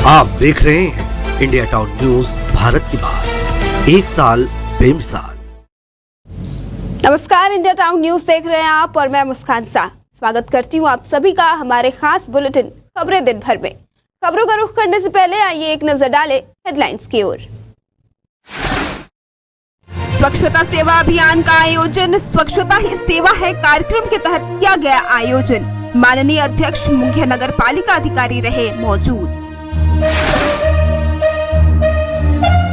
आप देख रहे हैं इंडिया टाउन न्यूज, भारत की बात, एक साल बेमिसाल। नमस्कार, इंडिया टाउन न्यूज देख रहे हैं आप और मैं मुस्कान शाह। स्वागत करती हूं आप सभी का हमारे खास बुलेटिन खबरें दिन भर में। खबरों का रुख करने से पहले आइए एक नजर डालें हेडलाइंस की ओर। स्वच्छता सेवा अभियान का आयोजन, स्वच्छता ही सेवा है कार्यक्रम के तहत किया गया आयोजन। माननीय अध्यक्ष मुख्य नगर पालिका अधिकारी रहे मौजूद।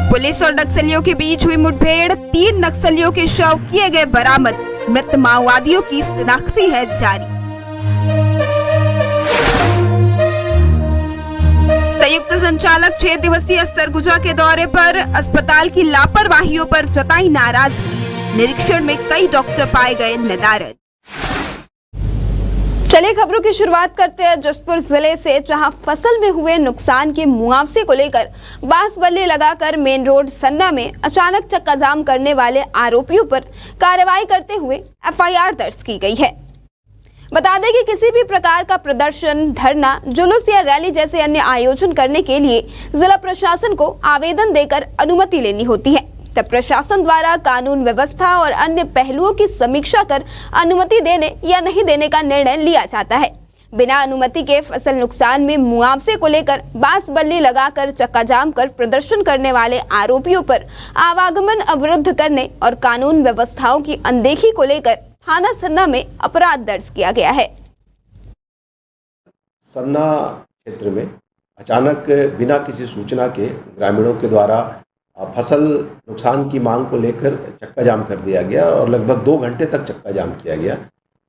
पुलिस और नक्सलियों के बीच हुई मुठभेड़, 3 नक्सलियों के शव किए गए बरामद। मृत माओवादियों की शिनाख्ती है जारी। संयुक्त संचालक 6 दिवसीय सरगुजा के दौरे पर, अस्पताल की लापरवाहियों पर जताई नाराजगी। निरीक्षण में कई डॉक्टर पाए गए नदारद। चलिए खबरों की शुरुआत करते हैं जशपुर जिले से, जहां फसल में हुए नुकसान के मुआवजे को लेकर बांस बल्ली लगाकर मेन रोड सन्ना में अचानक चक्काजाम करने वाले आरोपियों पर कार्रवाई करते हुए एफआईआर दर्ज की गई है। बता दें कि किसी भी प्रकार का प्रदर्शन, धरना, जुलूस या रैली जैसे अन्य आयोजन करने के लिए जिला प्रशासन को आवेदन देकर अनुमति लेनी होती है। तब प्रशासन द्वारा कानून व्यवस्था और अन्य पहलुओं की समीक्षा कर अनुमति देने या नहीं देने का निर्णय लिया जाता है। बिना अनुमति के फसल नुकसान में मुआवजे को लेकर बांस बल्ली लगाकर चक्काजाम कर प्रदर्शन करने वाले आरोपियों पर आवागमन अवरुद्ध करने और कानून व्यवस्थाओं की अनदेखी को लेकर थाना सन्ना में अपराध दर्ज किया गया है। सन्ना क्षेत्र में अचानक बिना किसी सूचना के ग्रामीणों के द्वारा फसल नुकसान की मांग को लेकर चक्का जाम कर दिया गया और लगभग 2 घंटे तक चक्का जाम किया गया।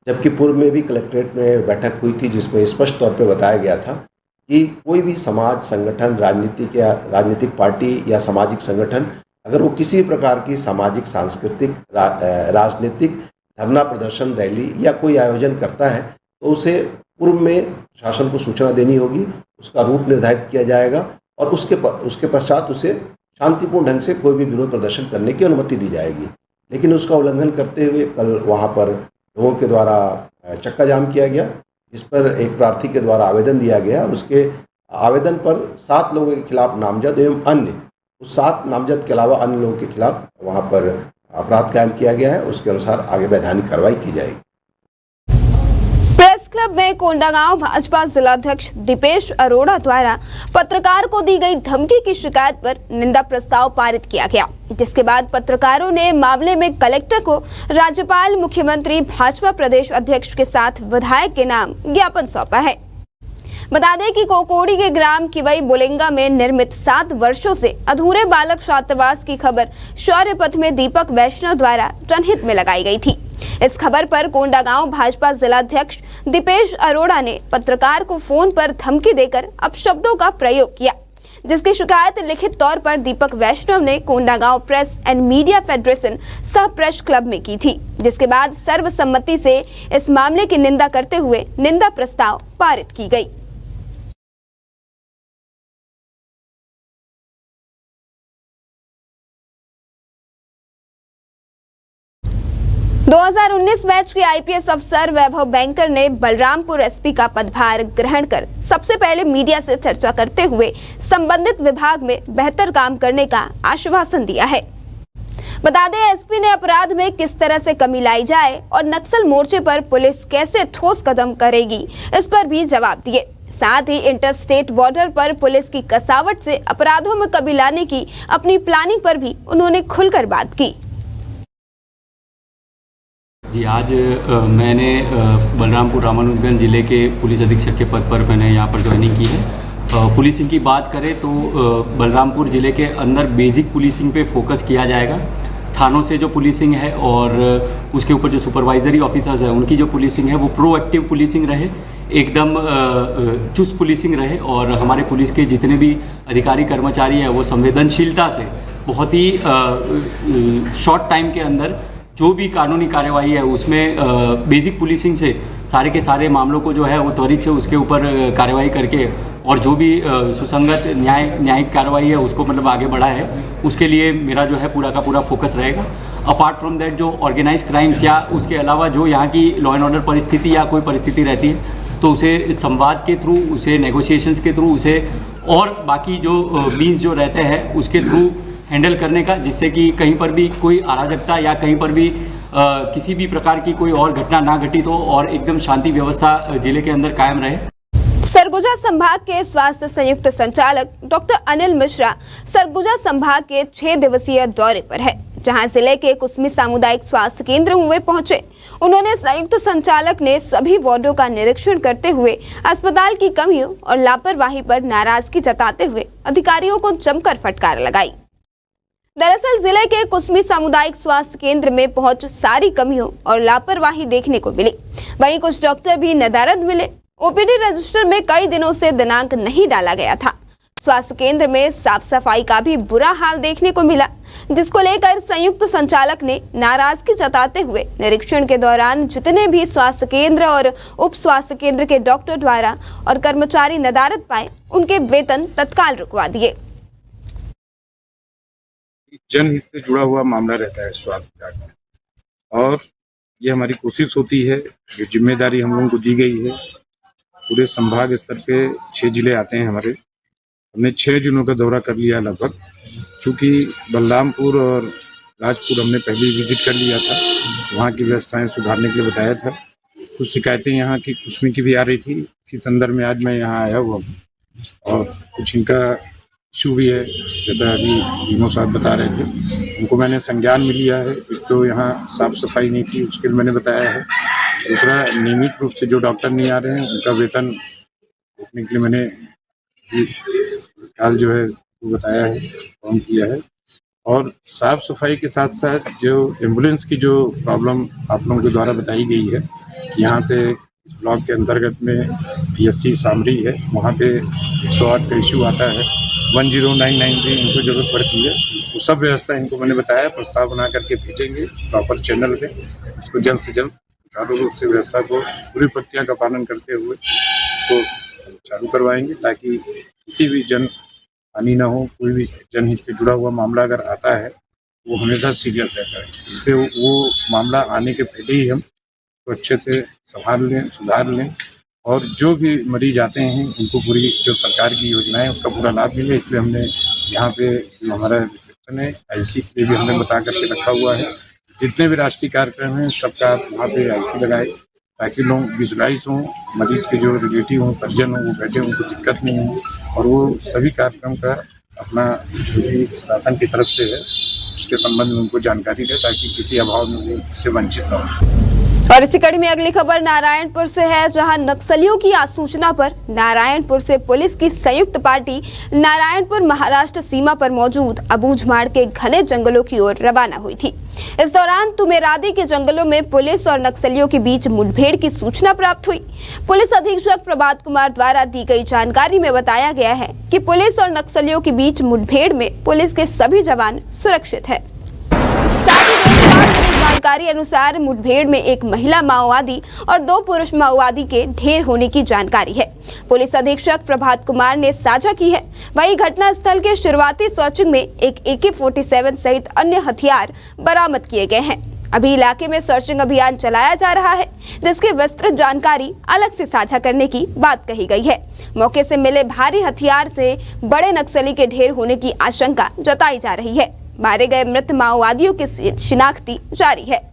जबकि पूर्व में भी कलेक्ट्रेट में बैठक हुई थी, जिसमें स्पष्ट तौर पे बताया गया था कि कोई भी समाज संगठन, राजनीतिक पार्टी या सामाजिक संगठन अगर वो किसी प्रकार की सामाजिक, सांस्कृतिक, राजनीतिक धरना, प्रदर्शन, रैली या कोई आयोजन करता है तो उसे पूर्व में शासन को सूचना देनी होगी, उसका रूप निर्धारित किया जाएगा और उसके पश्चात उसे शांतिपूर्ण ढंग से कोई भी विरोध प्रदर्शन करने की अनुमति दी जाएगी। लेकिन उसका उल्लंघन करते हुए कल वहां पर लोगों के द्वारा चक्का जाम किया गया, जिस पर एक प्रार्थी के द्वारा आवेदन दिया गया और उसके आवेदन पर 7 लोगों के खिलाफ नामजद एवं अन्य, उस 7 नामजद के अलावा अन्य लोगों के खिलाफ वहां पर अपराध कायम किया गया है। उसके अनुसार आगे वैधानिक कार्रवाई की जाएगी। प्रेस क्लब में कोंडागांव भाजपा जिलाध्यक्ष दीपेश अरोड़ा द्वारा पत्रकार को दी गई धमकी की शिकायत पर निंदा प्रस्ताव पारित किया गया, जिसके बाद पत्रकारों ने मामले में कलेक्टर को राज्यपाल, मुख्यमंत्री, भाजपा प्रदेश अध्यक्ष के साथ विधायक के नाम ज्ञापन सौंपा है। बता दें कि कोकोड़ी के ग्राम किवई बोलेंगा में निर्मित 7 वर्षों से अधूरे बालक छात्रावास की खबर शौर्य पथ में दीपक वैष्णव द्वारा जनहित में लगाई गई थी। इस खबर पर कोंडागांव भाजपा जिलाध्यक्ष दीपेश अरोड़ा ने पत्रकार को फोन पर धमकी देकर अपशब्दों का प्रयोग किया, जिसकी शिकायत लिखित तौर पर दीपक वैष्णव ने Kondagaon press and media federation सह प्रेस क्लब में की थी, जिसके बाद सर्वसम्मति से इस मामले की निंदा करते हुए निंदा प्रस्ताव पारित की गई। 2019 बैच के आईपीएस अफसर वैभव बैंकर ने बलरामपुर एसपी का पदभार ग्रहण कर सबसे पहले मीडिया से चर्चा करते हुए संबंधित विभाग में बेहतर काम करने का आश्वासन दिया है। बता दें, एसपी ने अपराध में किस तरह से कमी लाई जाए और नक्सल मोर्चे पर पुलिस कैसे ठोस कदम करेगी, इस पर भी जवाब दिए। साथ ही इंटरस्टेट बॉर्डर पर पुलिस की कसावट से अपराधों में कमी लाने की अपनी प्लानिंग पर भी उन्होंने खुलकर बात की। जी, आज मैंने बलरामपुर रामानुजगंज जिले के पुलिस अधीक्षक के पद पर मैंने यहाँ पर ज्वाइनिंग की है। पुलिसिंग की बात करें तो बलरामपुर ज़िले के अंदर बेसिक पुलिसिंग पे फोकस किया जाएगा। थानों से जो पुलिसिंग है और उसके ऊपर जो सुपरवाइजरी ऑफिसर्स हैं उनकी जो पुलिसिंग है वो प्रोएक्टिव पुलिसिंग रहे, एकदम चुस्त पुलिसिंग रहे और हमारे पुलिस के जितने भी अधिकारी कर्मचारी हैं वो संवेदनशीलता से बहुत ही शॉर्ट टाइम के अंदर जो भी कानूनी कार्यवाही है उसमें बेसिक पुलिसिंग से सारे के सारे मामलों को जो है वो त्वरित से उसके ऊपर कार्यवाही करके और जो भी सुसंगत न्यायिक कार्रवाई है उसको मतलब आगे बढ़ा है, उसके लिए मेरा जो है पूरा का पूरा फोकस रहेगा। अपार्ट फ्रॉम दैट जो ऑर्गेनाइज क्राइम्स या उसके अलावा जो यहाँ की लॉ एंड ऑर्डर परिस्थिति या कोई परिस्थिति रहती है तो उसे संवाद के थ्रू, उसे नेगोशिएशंस के थ्रू उसे और बाकी जो मीन्स जो रहते हैं उसके थ्रू हैंडल करने का, जिससे कि कहीं पर भी कोई अराजकता या कहीं पर भी किसी भी प्रकार की कोई और घटना ना घटित हो और एकदम शांति व्यवस्था जिले के अंदर कायम रहे। सरगुजा संभाग के स्वास्थ्य संयुक्त संचालक डॉक्टर अनिल मिश्रा सरगुजा संभाग के 6 दिवसीय दौरे पर है, जहां जिले के कुसमी सामुदायिक स्वास्थ्य केंद्र में पहुंचे। उन्होंने संयुक्त संचालक ने सभी वार्डों का निरीक्षण करते हुए अस्पताल की कमियों और लापरवाही पर नाराजगी जताते हुए अधिकारियों को जमकर फटकार लगाई। दरअसल जिले के कुसमी सामुदायिक स्वास्थ्य केंद्र में पहुंच सारी कमियों और लापरवाही देखने को मिली। वहीं कुछ डॉक्टर भी नदारद मिले। ओपीडी रजिस्टर में कई दिनों से दिनांक नहीं डाला गया था। स्वास्थ्य केंद्र में साफ सफाई का भी बुरा हाल देखने को मिला, जिसको लेकर संयुक्त संचालक ने नाराजगी जताते हुए निरीक्षण के दौरान जितने भी स्वास्थ्य केंद्र और उप स्वास्थ्य केंद्र के डॉक्टर द्वारा और कर्मचारी नदारद पाए, उनके वेतन तत्काल रुकवा दिए। जनहित से जुड़ा हुआ मामला रहता है स्वास्थ्य विभाग में, और ये हमारी कोशिश होती है, ये जिम्मेदारी हम लोगों को दी गई है। पूरे संभाग स्तर पे 6 जिले आते हैं हमारे। हमने 6 जिलों का दौरा कर लिया लगभग, क्योंकि बलरामपुर और राजपुर हमने पहले ही विजिट कर लिया था, वहाँ की व्यवस्थाएं सुधारने के लिए बताया था। कुछ शिकायतें यहाँ की कुसमी की भी आ रही थी, इसी संदर्भ में आज मैं यहाँ आया हुआ हूँ। और कुछ इनका इशू भी है, जैसा अभी भीमो साहब बता रहे थे, उनको मैंने संज्ञान में लिया है। एक तो यहाँ साफ सफाई नहीं थी, उसके लिए मैंने बताया है। दूसरा, नियमित रूप से जो डॉक्टर नहीं आ रहे हैं उनका वेतन रोकने के लिए मैंने हाल जो है वो बताया है, काम किया है। और साफ सफाई के साथ साथ जो एम्बुलेंस की जो प्रॉब्लम आप लोगों के द्वारा बताई गई है कि यहाँ से इस ब्लॉक के अंतर्गत में PSC सामरी है, वहाँ पे 108 का इशू आता है, 10993 भी इनको ज़रूरत पड़ती है। वो सब व्यवस्था इनको मैंने बताया, प्रस्ताव बना करके भेजेंगे प्रॉपर चैनल पे, उसको जल्द से जल्द सुचारू रूप से व्यवस्था को पूरी प्रक्रिया का पालन करते हुए उसको चालू करवाएंगे, ताकि किसी भी जन हानि ना हो। कोई भी जनहित से जुड़ा हुआ मामला अगर आता है वो हमेशा सीरियस रहता है, इसलिए वो मामला आने के पहले ही हम तो अच्छे से संभाल लें, सुधार लें, और जो भी मरीज आते हैं उनको पूरी जो सरकार की योजना है उसका पूरा लाभ मिले। इसलिए हमने यहाँ पे जो हमारा रिसेप्शन है IC के लिए भी हमने बता करके रखा हुआ है। जितने भी राष्ट्रीय कार्यक्रम हैं सबका आप वहाँ पे IC लगाए, ताकि लोग विजुलाइज हों, मरीज के जो रिलेटिव हों, परिजन हों, वो बैठे, उनको दिक्कत नहीं हो, और वो सभी कार्यक्रम का अपना जो भी शासन की तरफ से है उसके संबंध में उनको जानकारी दे, ताकि किसी अभाव में वो इससे वंचित ना हो। और इसी कड़ी में अगली खबर नारायणपुर से है, जहां नक्सलियों की आसूचना पर नारायणपुर से पुलिस की संयुक्त पार्टी नारायणपुर महाराष्ट्र सीमा पर मौजूद अबूझमाड़ के घने जंगलों की ओर रवाना हुई थी। इस दौरान तुमेरादी के जंगलों में पुलिस और नक्सलियों के बीच मुठभेड़ की सूचना प्राप्त हुई। पुलिस अधीक्षक प्रभात कुमार द्वारा दी गई जानकारी में बताया गया है कि पुलिस और नक्सलियों के बीच मुठभेड़ में पुलिस के सभी जवान सुरक्षित है। जानकारी अनुसार मुठभेड़ में एक महिला माओवादी और 2 पुरुष माओवादी के ढेर होने की जानकारी है, पुलिस अधीक्षक प्रभात कुमार ने साझा की है। वहीं घटना स्थल के शुरुआती सर्चिंग में एक AK-47 सहित अन्य हथियार बरामद किए गए हैं। अभी इलाके में सर्चिंग अभियान चलाया जा रहा है, जिसकी विस्तृत जानकारी अलग से साझा करने की बात कही गई है। मौके से मिले भारी हथियार से बड़े नक्सली के ढेर होने की आशंका जताई जा रही है। मारे गए मृत माओवादियों की शिनाख्ती जारी है।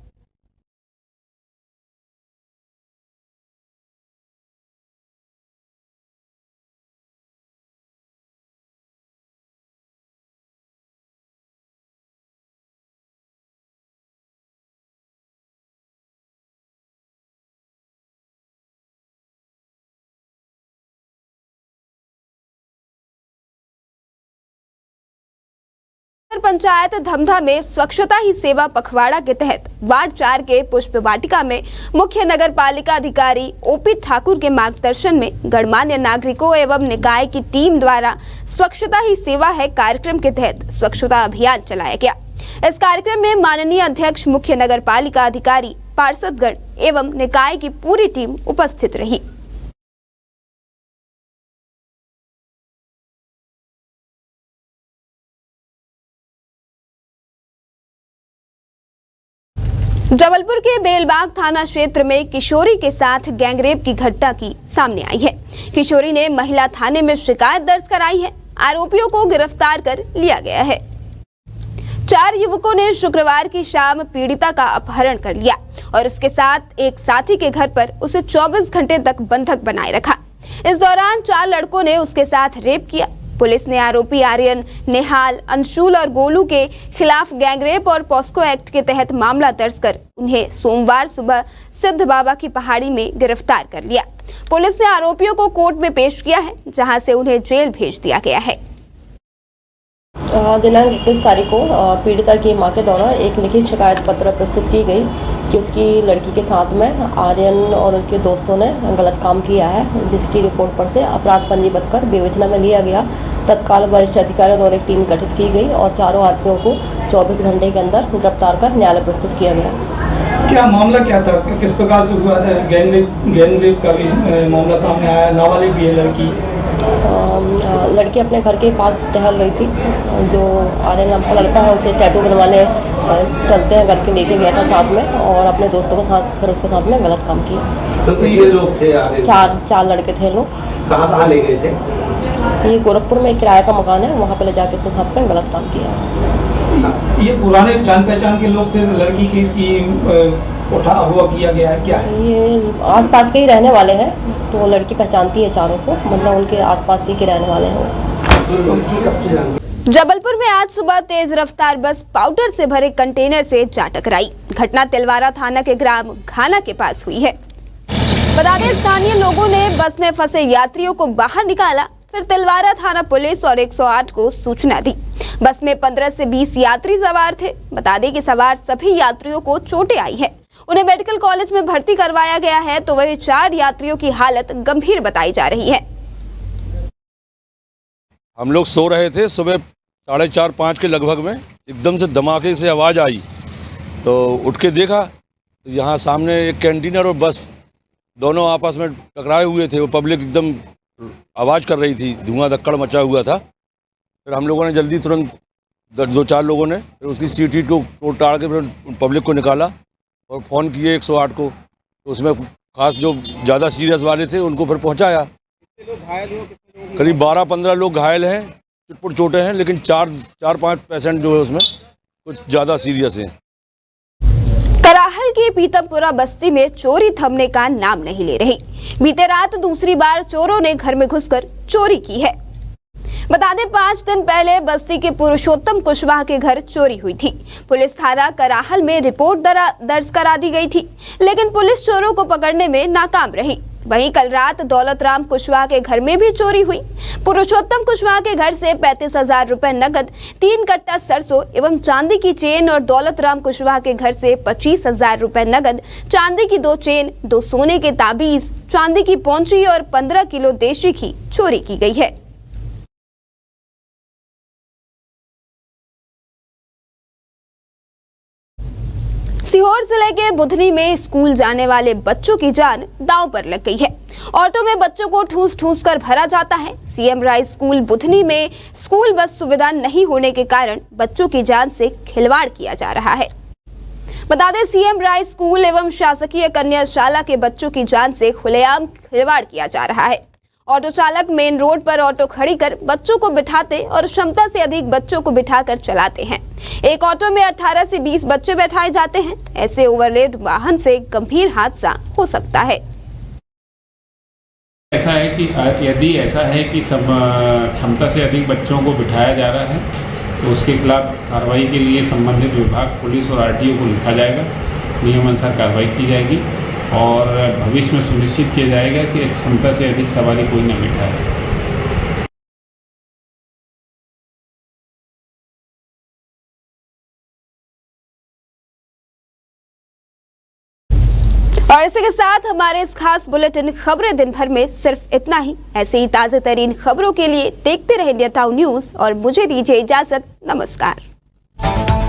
पंचायत धमधा में स्वच्छता ही सेवा पखवाड़ा के तहत वार्ड 4 के पुष्प वाटिका में मुख्य नगर पालिका अधिकारी OP ठाकुर के मार्गदर्शन में गणमान्य नागरिकों एवं निकाय की टीम द्वारा स्वच्छता ही सेवा है कार्यक्रम के तहत स्वच्छता अभियान चलाया गया। इस कार्यक्रम में माननीय अध्यक्ष मुख्य नगर पालिका अधिकारी, पार्षदगण एवं निकाय की पूरी टीम उपस्थित रही। जबलपुर के बेलबाग थाना क्षेत्र में किशोरी के साथ गैंगरेप की घटना की सामने आई है। किशोरी ने महिला थाने में शिकायत दर्ज कराई है। आरोपियों को गिरफ्तार कर लिया गया है। 4 युवकों ने शुक्रवार की शाम पीड़िता का अपहरण कर लिया और उसके साथ एक साथी के घर पर उसे 24 घंटे तक बंधक बनाए रखा। इस दौरान 4 लड़कों ने उसके साथ रेप किया। पुलिस ने आरोपी आर्यन, नेहाल, अंशुल और गोलू के खिलाफ गैंगरेप और पॉस्को एक्ट के तहत मामला दर्ज कर उन्हें सोमवार सुबह सिद्ध बाबा की पहाड़ी में गिरफ्तार कर लिया। पुलिस ने आरोपियों को कोर्ट में पेश किया है, जहां से उन्हें जेल भेज दिया गया है। दिनांक 21 तारीख को पीड़िता की मां के द्वारा एक लिखित शिकायत पत्र प्रस्तुत की गई कि उसकी लड़की के साथ में आर्यन और उनके दोस्तों ने गलत काम किया है, जिसकी रिपोर्ट पर से अपराध पंजीबद्ध कर विवेचना में लिया गया। तत्काल वरिष्ठ अधिकारियों द्वारा एक टीम गठित की गई और चारों आरोपियों को 24 घंटे के अंदर गिरफ्तार कर न्यायालय प्रस्तुत किया गया। क्या मामला क्या था, किस प्रकार से हुआ था? गैंगरेप का भी मामला सामने आया, नाबालिग भी है लड़की। लड़की अपने घर के पास टहल रही थी। जो आर्यन नाम का लड़का है उसे टैटू बनवाने चलते हैं करके लेके गया था साथ में और अपने दोस्तों के साथ फिर उसके साथ में गलत काम किया। तो ये लोग थे? चार लड़के थे लोग। कहाँ ले गए थे? ये गोरखपुर में एक किराए का मकान है, वहाँ पे ले जाके इसके साथ में गलत काम किया। ये पुराने जान पहचान के लोग थे? लड़की की उठा हुआ किया गया है, क्या है? ये आसपास के ही रहने वाले हैं, तो लड़की पहचानती है चारों को, मतलब उनके आसपास ही के रहने वाले हैं। जबलपुर में आज सुबह तेज रफ्तार बस पाउडर से भरे कंटेनर से जा टकराई। घटना तिलवारा थाना के ग्राम घाना के पास हुई है। बता दें, स्थानीय लोगों ने बस में फंसे यात्रियों को बाहर निकाला, फिर तिलवारा थाना पुलिस और 108 को सूचना दी। बस में 15 से 20 यात्री सवार थे। बता दें कि सवार सभी यात्रियों को चोटें आई है। उन्हें मेडिकल कॉलेज में भर्ती करवाया गया है, तो वही 4 यात्रियों की हालत गंभीर बताई जा रही है। हम लोग सो रहे थे, सुबह 4:30-5 के लगभग में एकदम से धमाके से आवाज़ आई, तो उठ के देखा तो यहाँ सामने एक कंटेनर और बस दोनों आपस में टकराए हुए थे। वो पब्लिक एकदम आवाज़ कर रही थी, धुआं धक्कड़ मचा हुआ था। फिर हम लोगों ने जल्दी तुरंत 2-4 लोगों ने फिर उसकी सीटी को तोड़ ताड़ के फिर पब्लिक को निकाला और फ़ोन किए 108 को। तो उसमें खास जो ज़्यादा सीरियस वाले थे उनको फिर पहुंचाया। करीब 12-15 लोग घायल हैं, चुटपुट चोटें हैं, लेकिन 4-5 पेशेंट जो है उसमें कुछ ज़्यादा सीरियस हैं। कराहल की पीतमपुरा बस्ती में चोरी थमने का नाम नहीं ले रही। बीते रात दूसरी बार चोरों ने घर में घुसकर चोरी की है। बता दें, 5 दिन पहले बस्ती के पुरुषोत्तम कुशवाहा के घर चोरी हुई थी। पुलिस थाना कराहल में रिपोर्ट दर्ज करा दी गई थी, लेकिन पुलिस चोरों को पकड़ने में नाकाम रही। वहीं कल रात दौलतराम कुशवाहा के घर में भी चोरी हुई। पुरुषोत्तम कुशवाहा के घर से 35,000 रुपए नकद, 3 कट्टा सरसों एवं चांदी की चेन और दौलतराम कुशवाहा के घर से 25,000 रुपए नकद, चांदी की 2 चेन, 2 सोने के ताबीज, चांदी की पौंची और 15 किलो देशी घी चोरी की गई है। सीहोर जिले के बुधनी में स्कूल जाने वाले बच्चों की जान दांव पर लग गई है। ऑटो में बच्चों को ठूस कर भरा जाता है। सीएम राइस स्कूल बुधनी में स्कूल बस सुविधा नहीं होने के कारण बच्चों की जान से खिलवाड़ किया जा रहा है। बता दें, सीएम राइस स्कूल एवं शासकीय कन्याशाला के बच्चों की जान से खुलेआम खिलवाड़ किया जा रहा है। ऑटो चालक मेन रोड पर ऑटो खड़ी कर बच्चों को बिठाते और क्षमता से अधिक बच्चों को बिठाकर चलाते हैं। एक ऑटो में 18 से 20 बच्चे बैठाए जाते हैं। ऐसे ओवरलोड वाहन से गंभीर हादसा हो सकता है। ऐसा है कि यदि ऐसा है कि सब क्षमता से अधिक बच्चों को बिठाया जा रहा है तो उसके खिलाफ कार्रवाई के लिए संबंधित विभाग, पुलिस और आरटीओ को लिखा जाएगा। नियम अनुसार कार्रवाई की जाएगी और भविष्य में सुनिश्चित किया जाएगा कि क्षमता से अधिक सवारी कोई न बिठाए। और इसी के साथ हमारे इस खास बुलेटिन खबरें दिन भर में सिर्फ इतना ही। ऐसे ही ताज़ा तरीन खबरों के लिए देखते रहे इंडिया टाउन न्यूज़ और मुझे दीजिए इजाजत। नमस्कार।